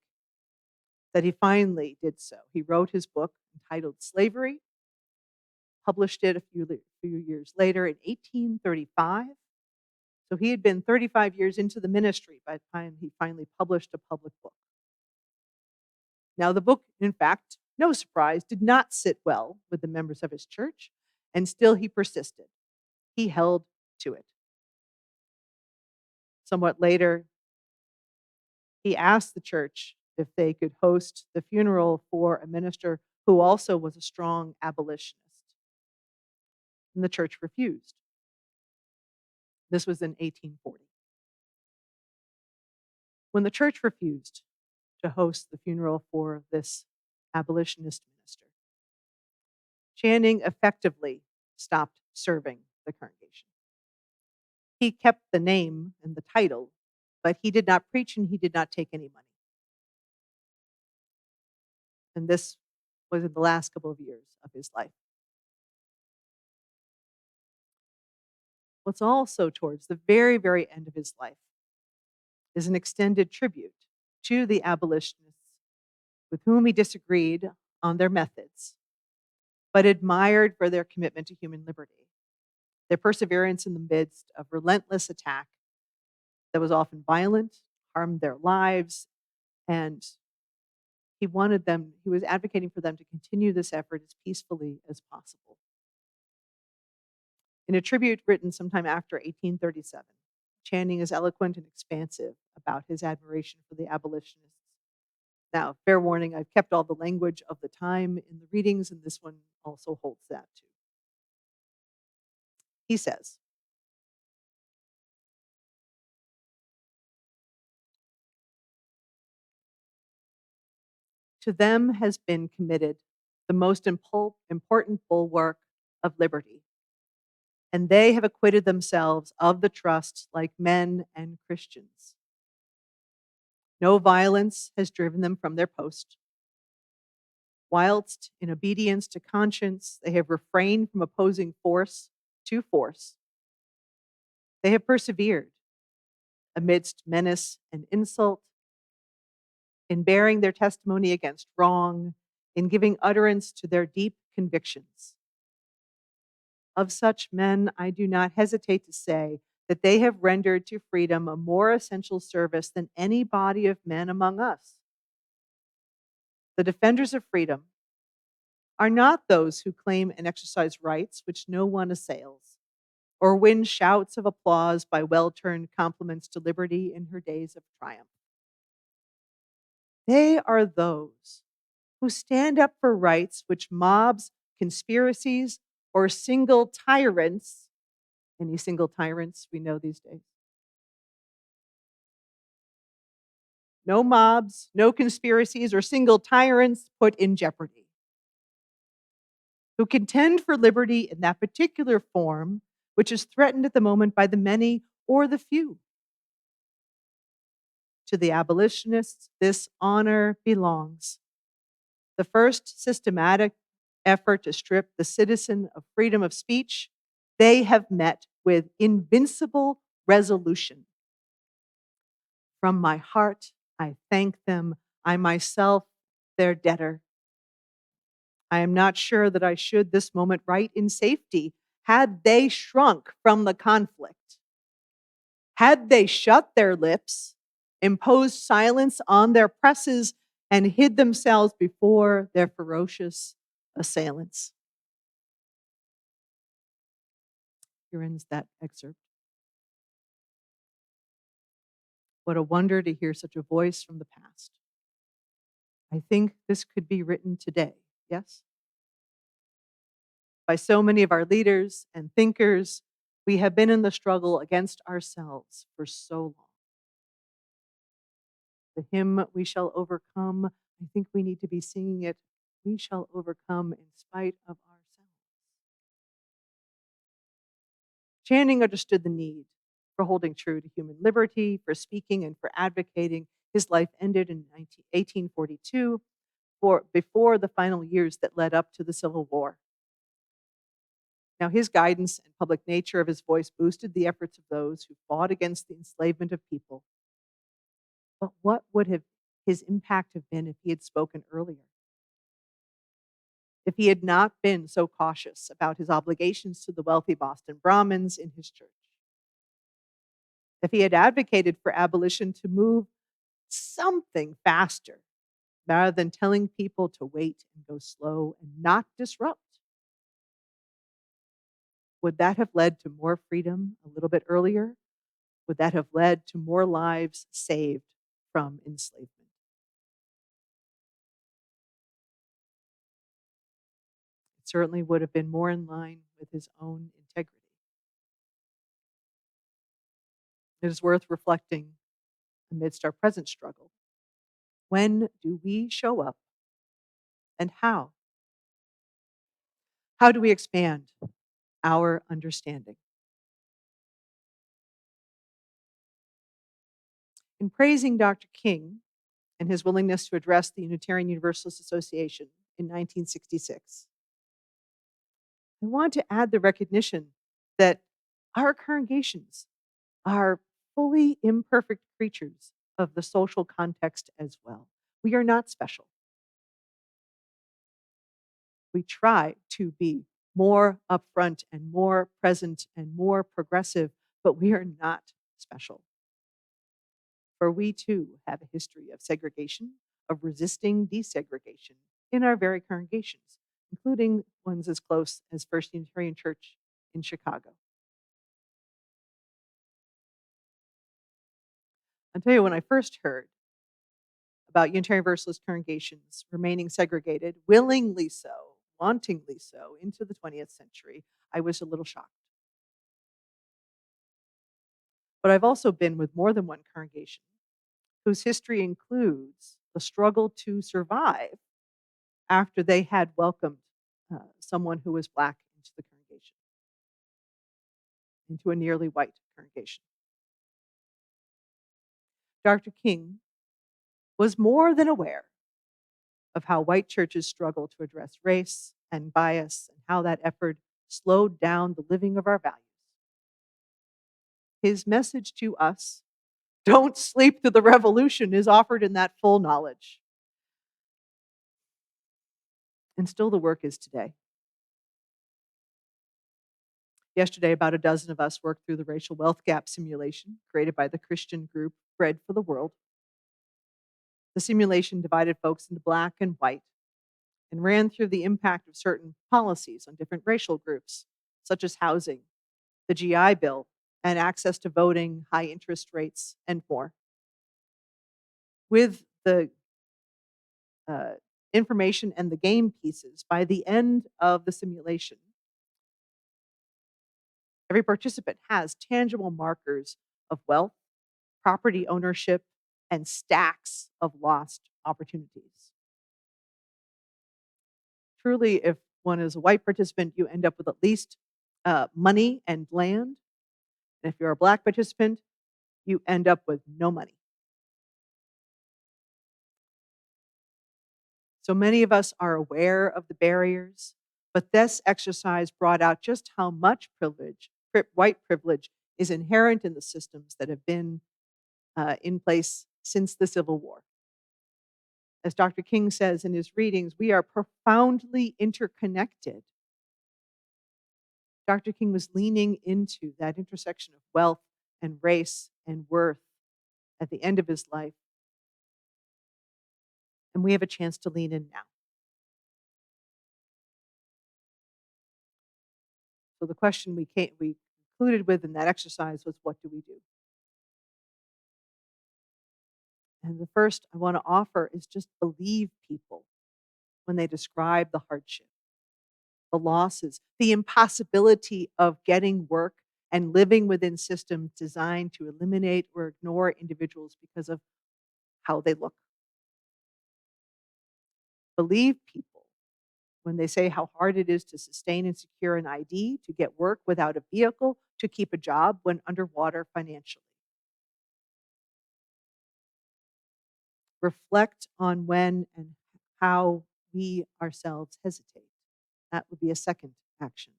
that he finally did so. He wrote his book entitled Slavery, published it a few years later in 1835. So he had been 35 years into the ministry by the time he finally published a public book. Now, the book, in fact, no surprise, did not sit well with the members of his church, and still he persisted. He held to it. Somewhat later, he asked the church if they could host the funeral for a minister who also was a strong abolitionist. And the church refused. This was in 1840. When the church refused to host the funeral for this abolitionist minister, Channing effectively stopped serving the congregation. He kept the name and the title, but he did not preach and he did not take any money. And this was in the last couple of years of his life. What's also towards the very, very end of his life is an extended tribute to the abolitionists with whom he disagreed on their methods, but admired for their commitment to human liberty, their perseverance in the midst of relentless attack that was often violent, harmed their lives, and he was advocating for them to continue this effort as peacefully as possible. In a tribute written sometime after 1837, Channing is eloquent and expansive about his admiration for the abolitionists. Now, fair warning, I've kept all the language of the time in the readings, and this one also holds that too. He says, "To them has been committed the most important bulwark of liberty, and they have acquitted themselves of the trust like men and Christians. No violence has driven them from their post. Whilst, in obedience to conscience, they have refrained from opposing force to force, they have persevered amidst menace and insult, in bearing their testimony against wrong, in giving utterance to their deep convictions. Of such men, I do not hesitate to say that they have rendered to freedom a more essential service than any body of men among us. The defenders of freedom are not those who claim and exercise rights which no one assails, or win shouts of applause by well-turned compliments to liberty in her days of triumph. They are those who stand up for rights which mobs, conspiracies, or single tyrants, any single tyrants we know these days, no mobs, no conspiracies, or single tyrants put in jeopardy, who contend for liberty in that particular form which is threatened at the moment by the many or the few. To the abolitionists, this honor belongs. The first systematic effort to strip the citizen of freedom of speech, they have met with invincible resolution. From my heart, I thank them. I myself, their debtor. I am not sure that I should this moment write in safety had they shrunk from the conflict. Had they shut their lips, imposed silence on their presses, and hid themselves before their ferocious assailants. Here ends that excerpt. What a wonder to hear such a voice from the past. I think this could be written today, yes? By so many of our leaders and thinkers, we have been in the struggle against ourselves for so long. The hymn, We Shall Overcome, I think we need to be singing it, we shall overcome in spite of ourselves. Channing understood the need for holding true to human liberty, for speaking and for advocating. His life ended in 1842, before the final years that led up to the Civil War. Now, his guidance and public nature of his voice boosted the efforts of those who fought against the enslavement of people. But what would have his impact have been if he had spoken earlier? If he had not been so cautious about his obligations to the wealthy Boston Brahmins in his church? If he had advocated for abolition to move something faster rather than telling people to wait and go slow and not disrupt? Would that have led to more freedom a little bit earlier? Would that have led to more lives saved from enslavement? It certainly would have been more in line with his own integrity. It is worth reflecting amidst our present struggle. When do we show up, and how? How do we expand our understanding? In praising Dr. King and his willingness to address the Unitarian Universalist Association in 1966, I want to add the recognition that our congregations are fully imperfect creatures of the social context as well. We are not special. We try to be more upfront and more present and more progressive, but we are not special. For we too have a history of segregation, of resisting desegregation in our very congregations, including ones as close as First Unitarian Church in Chicago. I'll tell you, when I first heard about Unitarian Universalist congregations remaining segregated, willingly so, wantingly so, into the 20th century, I was a little shocked. But I've also been with more than one congregation whose history includes the struggle to survive after they had welcomed someone who was Black into the congregation, into a nearly white congregation. Dr. King was more than aware of how white churches struggle to address race and bias and how that effort slowed down the living of our values. His message to us, don't sleep through the revolution, is offered in that full knowledge. And still the work is today. Yesterday, about a dozen of us worked through the racial wealth gap simulation created by the Christian group Bread for the World. The simulation divided folks into Black and white and ran through the impact of certain policies on different racial groups, such as housing, the GI Bill, and access to voting, high interest rates, and more. With the uh, information and the game pieces, by the end of the simulation, every participant has tangible markers of wealth, property ownership, and stacks of lost opportunities. Truly, if one is a white participant, you end up with at least money and land. And if you're a black participant, you end up with no money. So many of us are aware of the barriers, but this exercise brought out just how much white privilege, is inherent in the systems that have been in place since the Civil War. As Dr. King says in his readings, we are profoundly interconnected. Dr. King was leaning into that intersection of wealth and race and worth at the end of his life. And we have a chance to lean in now. So the question we concluded with in that exercise was, what do we do? And the first I want to offer is just believe people when they describe the hardship, the losses, the impossibility of getting work and living within systems designed to eliminate or ignore individuals because of how they look. Believe people when they say how hard it is to sustain and secure an ID, to get work without a vehicle, to keep a job when underwater financially. Reflect on when and how we ourselves hesitate. That would be a second action.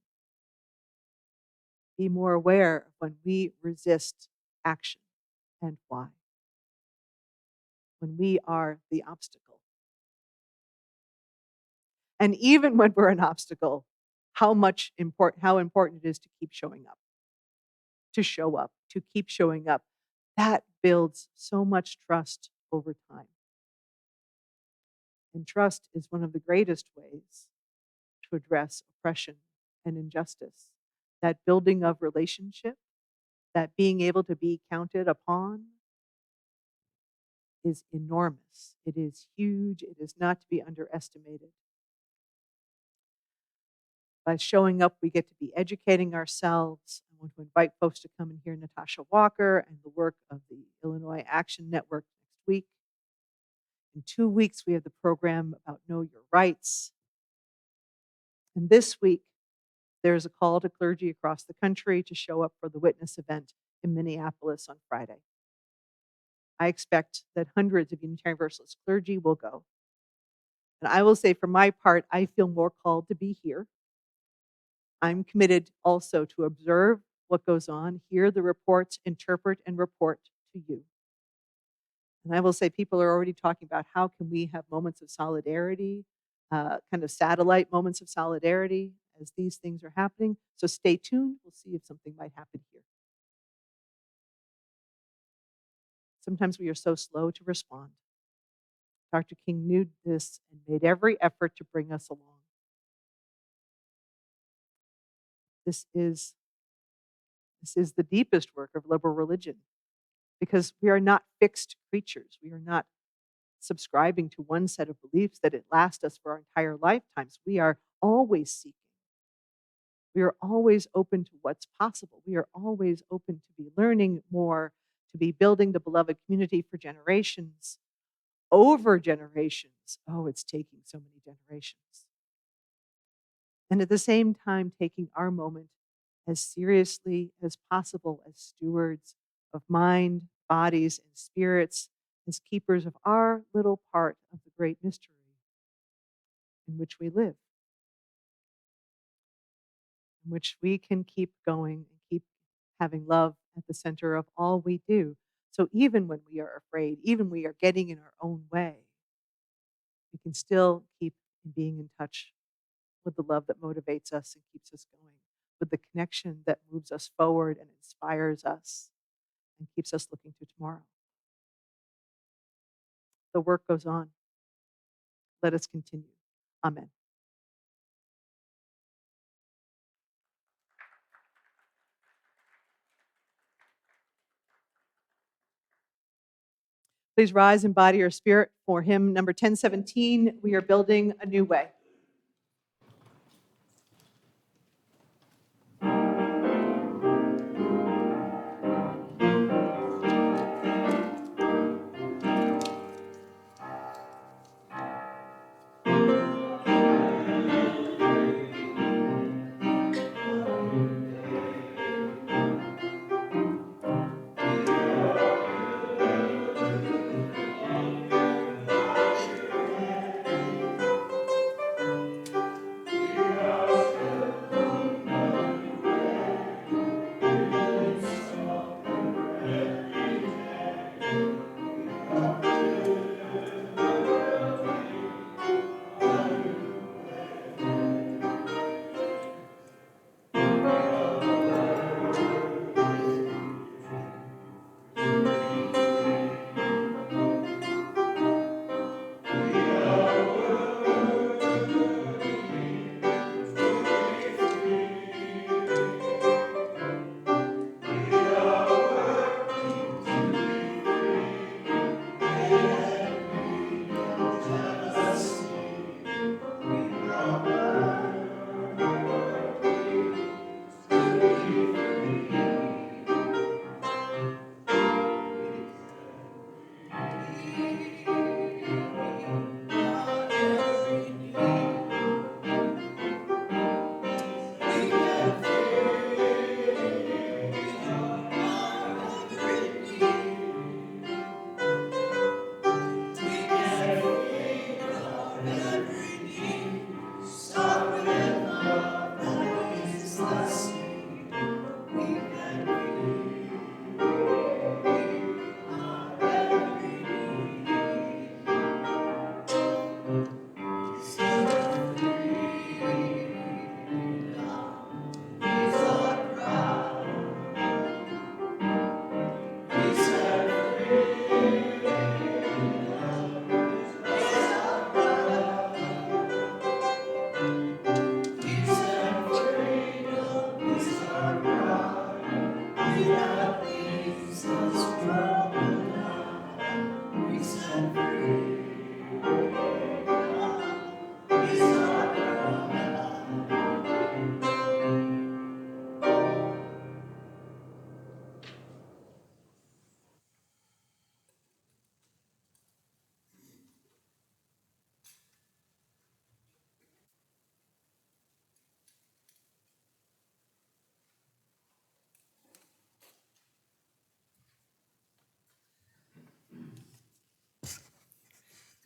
Be more aware of when we resist action and why. When we are the obstacle. And even when we're an obstacle, how important it is to keep showing up. To show up, to keep showing up. That builds so much trust over time. And trust is one of the greatest ways to address oppression and injustice. That building of relationship, that being able to be counted upon is enormous. It is huge. It is not to be underestimated. By showing up, we get to be educating ourselves. I want to invite folks to come and hear Natasha Walker and the work of the Illinois Action Network next week. In 2 weeks, we have the program about Know Your Rights. And this week, there's a call to clergy across the country to show up for the witness event in Minneapolis on Friday. I expect that hundreds of Unitarian Universalist clergy will go. And I will say, for my part, I feel more called to be here. I'm committed also to observe what goes on, hear the reports, interpret and report to you. And I will say people are already talking about how can we have moments of solidarity, kind of satellite moments of solidarity as these things are happening. So stay tuned. We'll see if something might happen here. Sometimes we are so slow to respond. Dr. King knew this and made every effort to bring us along. This is the deepest work of liberal religion because we are not fixed creatures. We are not subscribing to one set of beliefs that it lasts us for our entire lifetimes. We are always seeking. We are always open to what's possible. We are always open to be learning more, to be building the beloved community for generations, over generations. Oh, it's taking so many generations. And at the same time, taking our moment as seriously as possible as stewards of mind, bodies, and spirits, as keepers of our little part of the great mystery in which we live, in which we can keep going and keep having love at the center of all we do. So even when we are afraid, even we are getting in our own way, we can still keep being in touch with the love that motivates us and keeps us going, with the connection that moves us forward and inspires us and keeps us looking to tomorrow. The work goes on. Let us continue. Amen. Please rise in body or spirit for hymn number 1017, We Are Building a New Way.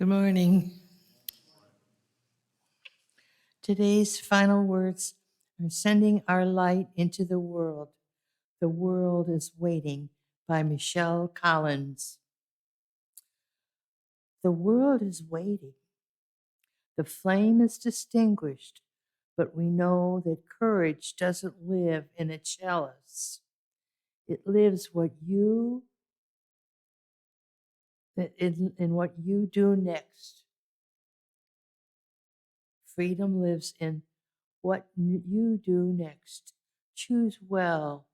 Good morning. Today's final words are Sending Our Light into the World. The World is Waiting by Michelle Collins. The world is waiting. The flame is distinguished, but we know that courage doesn't live in a chalice. It lives in what you do next. Freedom lives in what you do next. Choose well.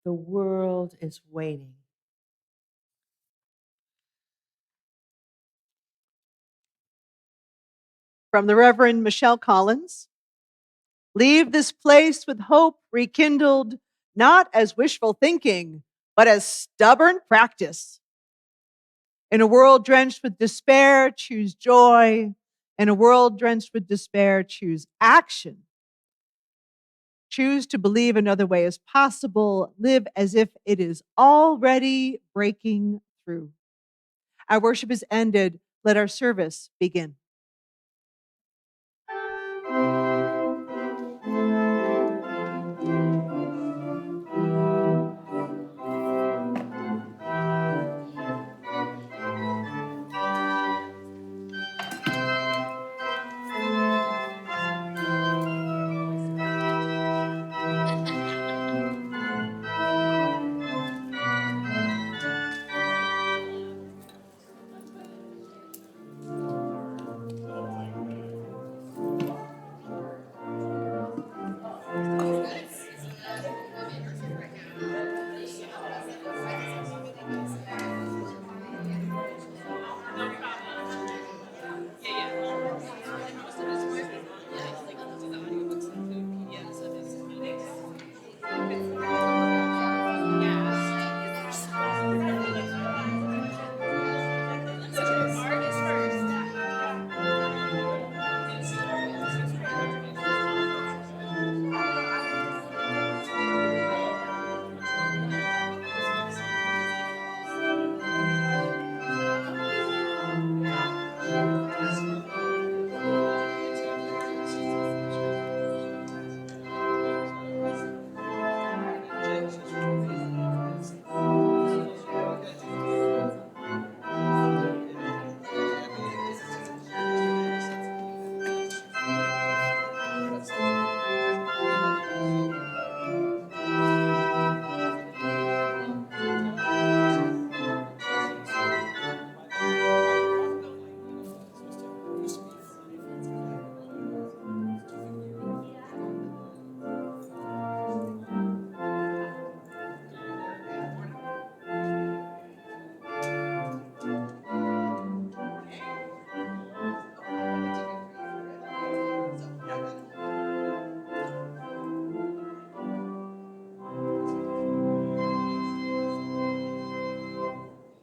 The world is waiting. From the Reverend Michelle Collins, leave this place with hope rekindled, not as wishful thinking, but as stubborn practice. In a world drenched with despair, choose joy. In a world drenched with despair, choose action. Choose to believe another way is possible. Live as if it is already breaking through. Our worship is ended. Let our service begin.